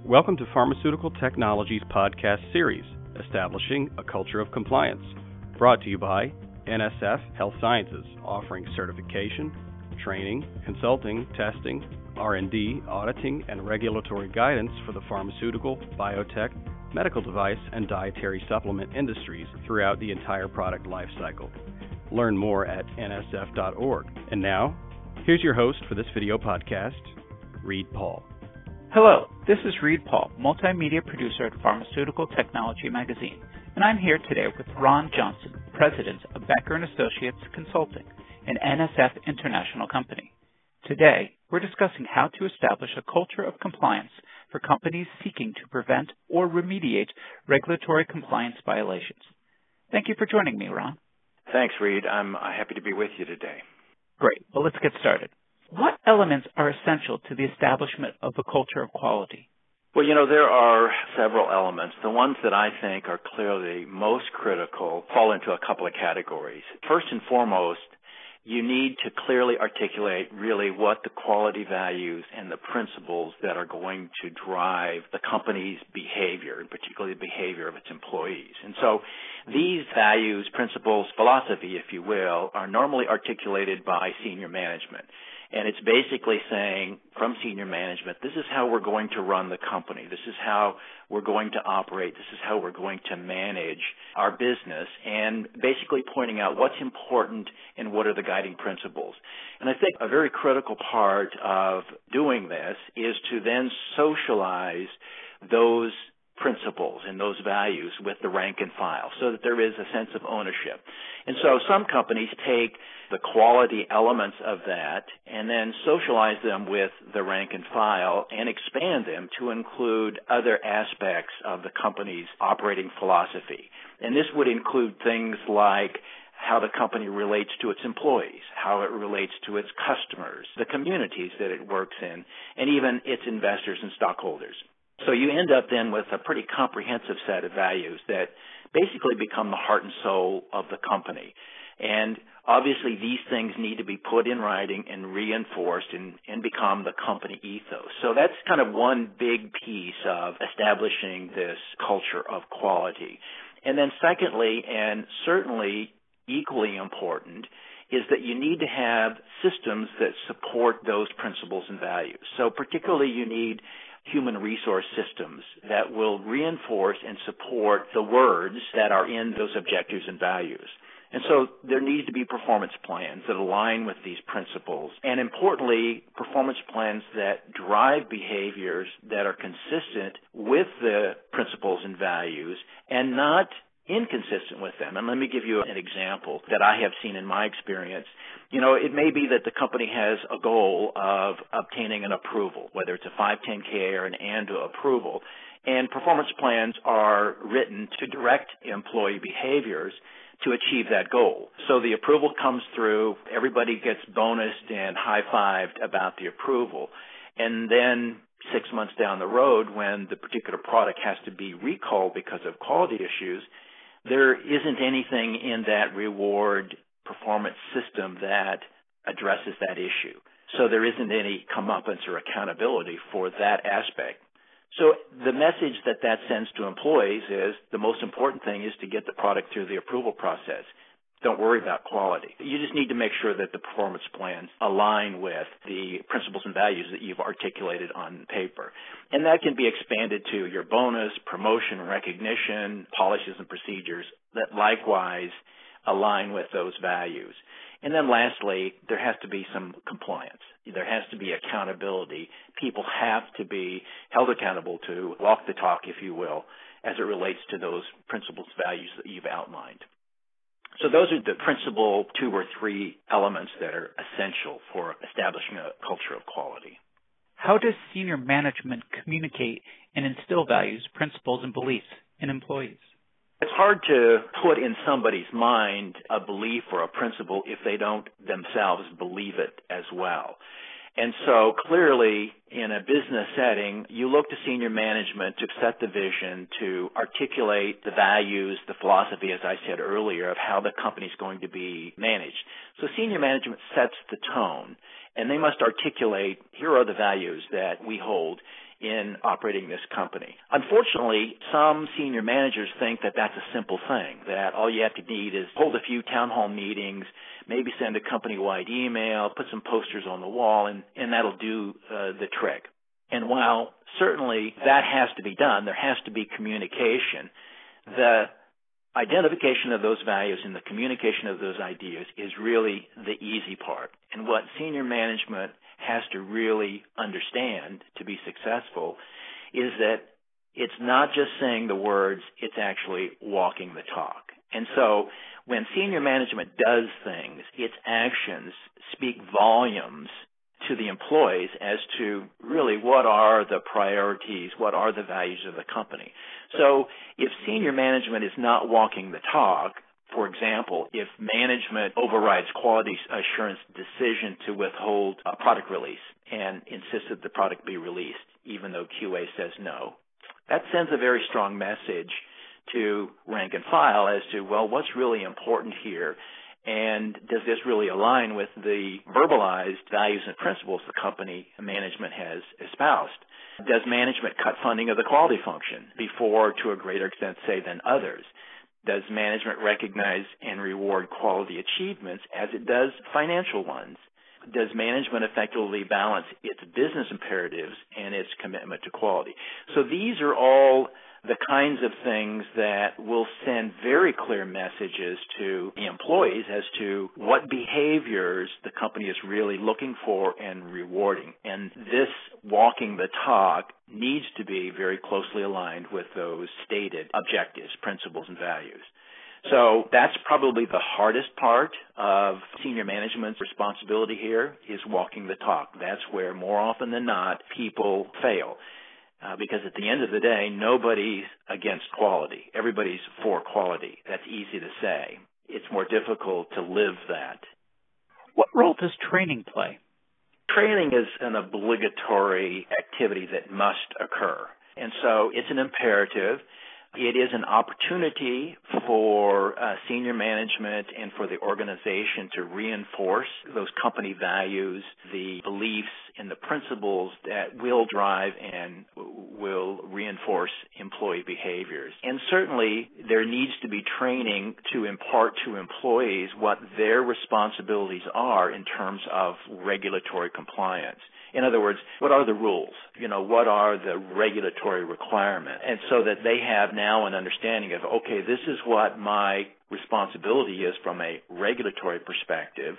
Welcome to Pharmaceutical Technologies podcast series, Establishing a Culture of Compliance, brought to you by NSF Health Sciences, offering certification, training, consulting, testing, R&D, auditing, and regulatory guidance for the pharmaceutical, biotech, medical device, and dietary supplement industries throughout the entire product lifecycle. Learn more at nsf.org. And now, here's your host for this video podcast, Reed Paul. Hello, this is Reed Paul, multimedia producer at Pharmaceutical Technology Magazine, and I'm here today with Ron Johnson, president of Becker Associates Consulting, an NSF International Company. Today, we're discussing how to establish a culture of compliance for companies seeking to prevent or remediate regulatory compliance violations. Thank you for joining me, Ron. Thanks, Reed. I'm happy to be with you today. Great. Well, let's get started. What elements are essential to the establishment of a culture of quality? Well, there are several elements. The ones that I think are clearly most critical fall into a couple of categories. First and foremost, you need to clearly articulate really what the quality values and the principles that are going to drive the company's behavior, and particularly the behavior of its employees. And so these values, principles, philosophy, if you will, are normally articulated by senior management. And it's basically saying from senior management, this is how we're going to run the company. This is how we're going to operate. This is how we're going to manage our business, and basically pointing out what's important and what are the guiding principles. And I think a very critical part of doing this is to then socialize those principles and those values with the rank and file so that there is a sense of ownership. And so some companies take the quality elements of that and then socialize them with the rank and file and expand them to include other aspects of the company's operating philosophy. And this would include things like how the company relates to its employees, how it relates to its customers, the communities that it works in, and even its investors and stockholders. So you end up then with a pretty comprehensive set of values that basically become the heart and soul of the company. And obviously these things need to be put in writing and reinforced and become the company ethos. So that's kind of one big piece of establishing this culture of quality. And then secondly, and certainly equally important, is that you need to have systems that support those principles and values. So particularly you need human resource systems that will reinforce and support the words that are in those objectives and values. And so there needs to be performance plans that align with these principles, and importantly, performance plans that drive behaviors that are consistent with the principles and values and not inconsistent with them. And let me give you an example that I have seen in my experience. It may be that the company has a goal of obtaining an approval, whether it's a 510K or an ANDA approval, and performance plans are written to direct employee behaviors to achieve that goal. So the approval comes through, everybody gets bonused and high-fived about the approval, and then 6 months down the road when the particular product has to be recalled because of quality issues, there isn't anything in that reward performance system that addresses that issue. So there isn't any comeuppance or accountability for that aspect. So the message that sends to employees is the most important thing is to get the product through the approval process. Don't worry about quality. You just need to make sure that the performance plans align with the principles and values that you've articulated on paper. And that can be expanded to your bonus, promotion, recognition, policies and procedures that likewise align with those values. And then lastly, there has to be some compliance. There has to be accountability. People have to be held accountable to walk the talk, if you will, as it relates to those principles, values that you've outlined. So those are the principal 2 or 3 elements that are essential for establishing a culture of quality. How does senior management communicate and instill values, principles, and beliefs in employees? It's hard to put in somebody's mind a belief or a principle if they don't themselves believe it as well. And so clearly in a business setting, you look to senior management to set the vision, to articulate the values, the philosophy, as I said earlier, of how the company is going to be managed. So senior management sets the tone, and they must articulate, here are the values that we hold in operating this company. Unfortunately, some senior managers think that that's a simple thing, that all you have to need is hold a few town hall meetings, maybe send a company-wide email, put some posters on the wall, and that'll do the trick. And while certainly that has to be done, there has to be communication, the identification of those values and the communication of those ideas is really the easy part. And what senior management has to really understand to be successful is that it's not just saying the words, it's actually walking the talk. And so when senior management does things, its actions speak volumes to the employees as to really what are the priorities, what are the values of the company. So if senior management is not walking the talk, for example, if management overrides quality assurance decision to withhold a product release and insists that the product be released, even though QA says no, that sends a very strong message to rank and file as to, well, what's really important here, and does this really align with the verbalized values and principles the company management has espoused? Does management cut funding of the quality function before, to a greater extent, say, than others? Does management recognize and reward quality achievements as it does financial ones? Does management effectively balance its business imperatives and its commitment to quality? So these are all the kinds of things that will send very clear messages to the employees as to what behaviors the company is really looking for and rewarding. And this walking the talk needs to be very closely aligned with those stated objectives, principles, and values. So that's probably the hardest part of senior management's responsibility here, is walking the talk. That's where more often than not people fail. Because at the end of the day, nobody's against quality. Everybody's for quality. That's easy to say. It's more difficult to live that. What role does training play? Training is an obligatory activity that must occur. And so it's an imperative. It is an opportunity for senior management and for the organization to reinforce those company values, the beliefs and the principles that will drive and will reinforce employee behaviors. And certainly there needs to be training to impart to employees what their responsibilities are in terms of regulatory compliance. In other words, what are the rules? What are the regulatory requirements? And so that they have now an understanding of, okay, this is what my responsibility is from a regulatory perspective,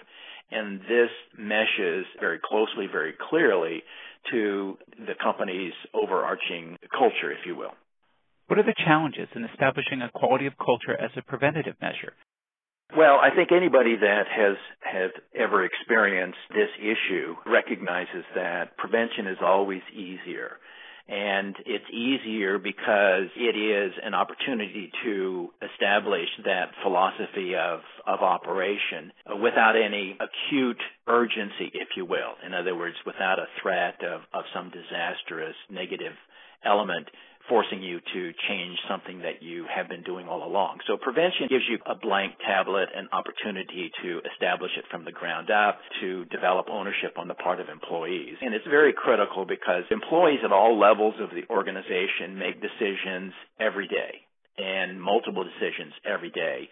and this meshes very closely, very clearly to the company's overarching culture, if you will. What are the challenges in establishing a quality of culture as a preventative measure? Well, I think anybody that has ever experienced this issue recognizes that prevention is always easier. And it's easier because it is an opportunity to establish that philosophy of operation without any acute urgency, if you will. In other words, without a threat of some disastrous negative element forcing you to change something that you have been doing all along. So prevention gives you a blank tablet, an opportunity to establish it from the ground up, to develop ownership on the part of employees. And it's very critical because employees at all levels of the organization make decisions every day, and multiple decisions every day.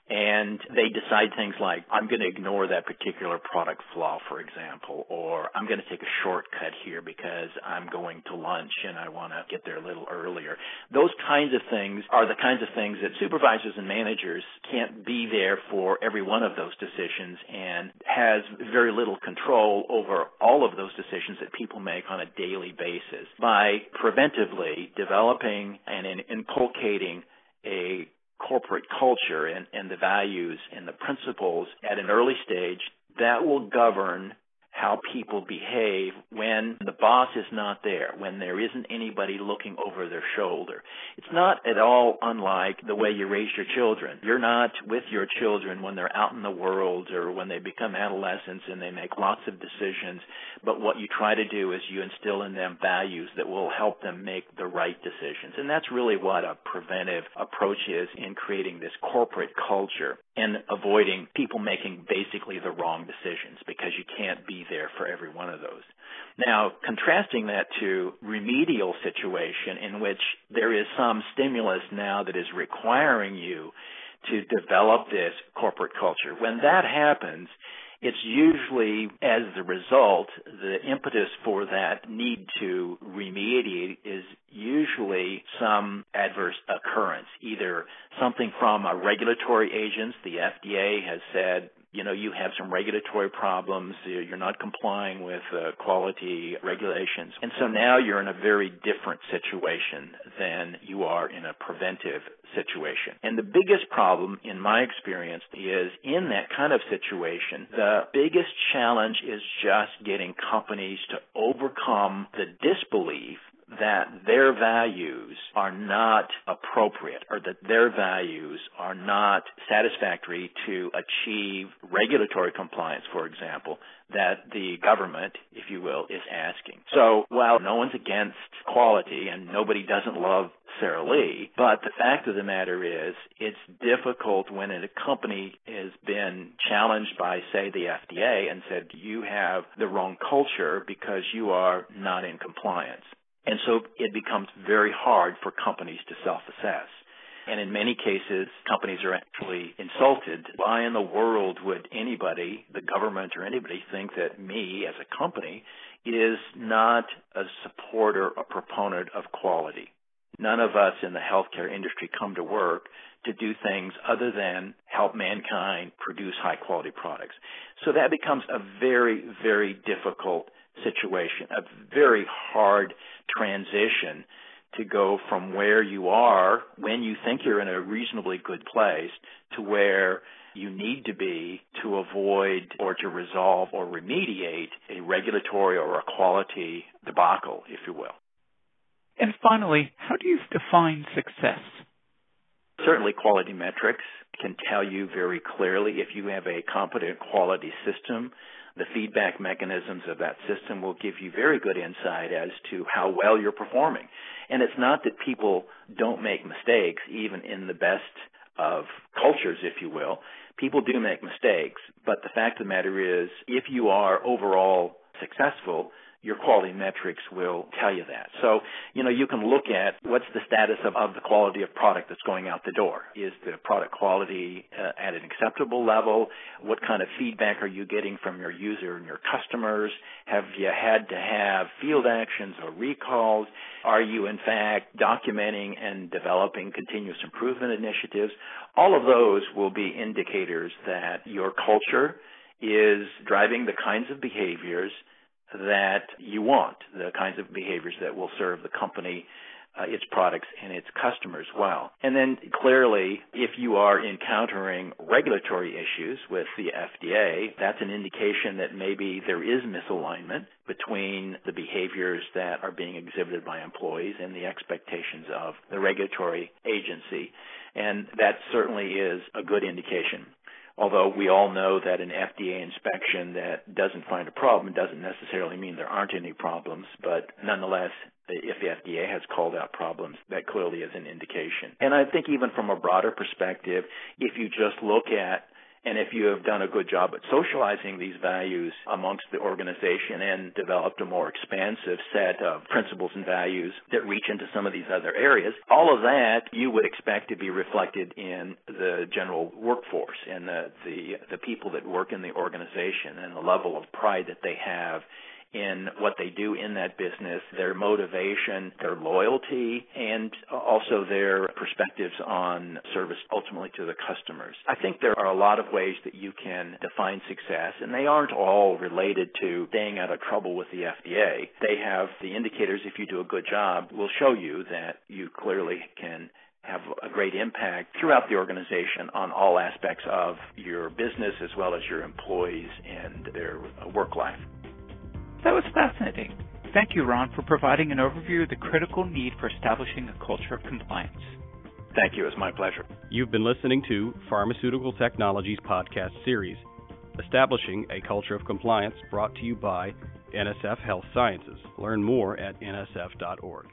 And they decide things like, I'm going to ignore that particular product flaw, for example, or I'm going to take a shortcut here because I'm going to lunch and I want to get there a little earlier. Those kinds of things are the kinds of things that supervisors and managers can't be there for every one of those decisions, and has very little control over all of those decisions that people make on a daily basis. By preventively developing and inculcating a corporate culture and the values and the principles at an early stage, that will govern how people behave when the boss is not there, when there isn't anybody looking over their shoulder. It's not at all unlike the way you raise your children. You're not with your children when they're out in the world or when they become adolescents and they make lots of decisions, but what you try to do is you instill in them values that will help them make the right decisions. And that's really what a preventive approach is in creating this corporate culture and avoiding people making basically the wrong decisions, because you can't be there for every one of those. Now, contrasting that to remedial situation in which there is some stimulus now that is requiring you to develop this corporate culture. When that happens, it's usually, as the result, the impetus for that need to remediate is usually some adverse occurrence, either something from a regulatory agency. The FDA has said, you have some regulatory problems, you're not complying with quality regulations. And so now you're in a very different situation than you are in a preventive situation. And the biggest problem, in my experience, is in that kind of situation, the biggest challenge is just getting companies to overcome the disbelief that their values are not appropriate or that their values are not satisfactory to achieve regulatory compliance, for example, that the government, if you will, is asking. So while no one's against quality and nobody doesn't love Sara Lee, but the fact of the matter is it's difficult when a company has been challenged by, say, the FDA and said, you have the wrong culture because you are not in compliance. And so it becomes very hard for companies to self-assess. And in many cases, companies are actually insulted. Why in the world would anybody, the government or anybody, think that me as a company is not a supporter, a proponent of quality? None of us in the healthcare industry come to work to do things other than help mankind produce high-quality products. So that becomes a very, very difficult situation, a very hard transition to go from where you are when you think you're in a reasonably good place to where you need to be to avoid or to resolve or remediate a regulatory or a quality debacle, if you will. And finally, how do you define success? Certainly quality metrics can tell you very clearly if you have a competent quality system. The feedback mechanisms of that system will give you very good insight as to how well you're performing. And it's not that people don't make mistakes, even in the best of cultures, if you will. People do make mistakes, but the fact of the matter is, if you are overall successful, your quality metrics will tell you that. So, you can look at what's the status of the quality of product that's going out the door. Is the product quality at an acceptable level? What kind of feedback are you getting from your user and your customers? Have you had to have field actions or recalls? Are you, in fact, documenting and developing continuous improvement initiatives? All of those will be indicators that your culture is driving the kinds of behaviors that you want, the kinds of behaviors that will serve the company, its products, and its customers well. And then clearly, if you are encountering regulatory issues with the FDA, that's an indication that maybe there is misalignment between the behaviors that are being exhibited by employees and the expectations of the regulatory agency. And that certainly is a good indication. Although we all know that an FDA inspection that doesn't find a problem doesn't necessarily mean there aren't any problems, but nonetheless, if the FDA has called out problems, that clearly is an indication. And I think even from a broader perspective, if you just look at and if you have done a good job at socializing these values amongst the organization and developed a more expansive set of principles and values that reach into some of these other areas, all of that you would expect to be reflected in the general workforce and the people that work in the organization and the level of pride that they have in what they do in that business, their motivation, their loyalty, and also their perspectives on service ultimately to the customers. I think there are a lot of ways that you can define success, and they aren't all related to staying out of trouble with the FDA. They have the indicators, if you do a good job, will show you that you clearly can have a great impact throughout the organization on all aspects of your business as well as your employees and their work life. That was fascinating. Thank you, Ron, for providing an overview of the critical need for establishing a culture of compliance. Thank you. It's my pleasure. You've been listening to Pharmaceutical Technologies podcast series, Establishing a Culture of Compliance, brought to you by NSF Health Sciences. Learn more at nsf.org.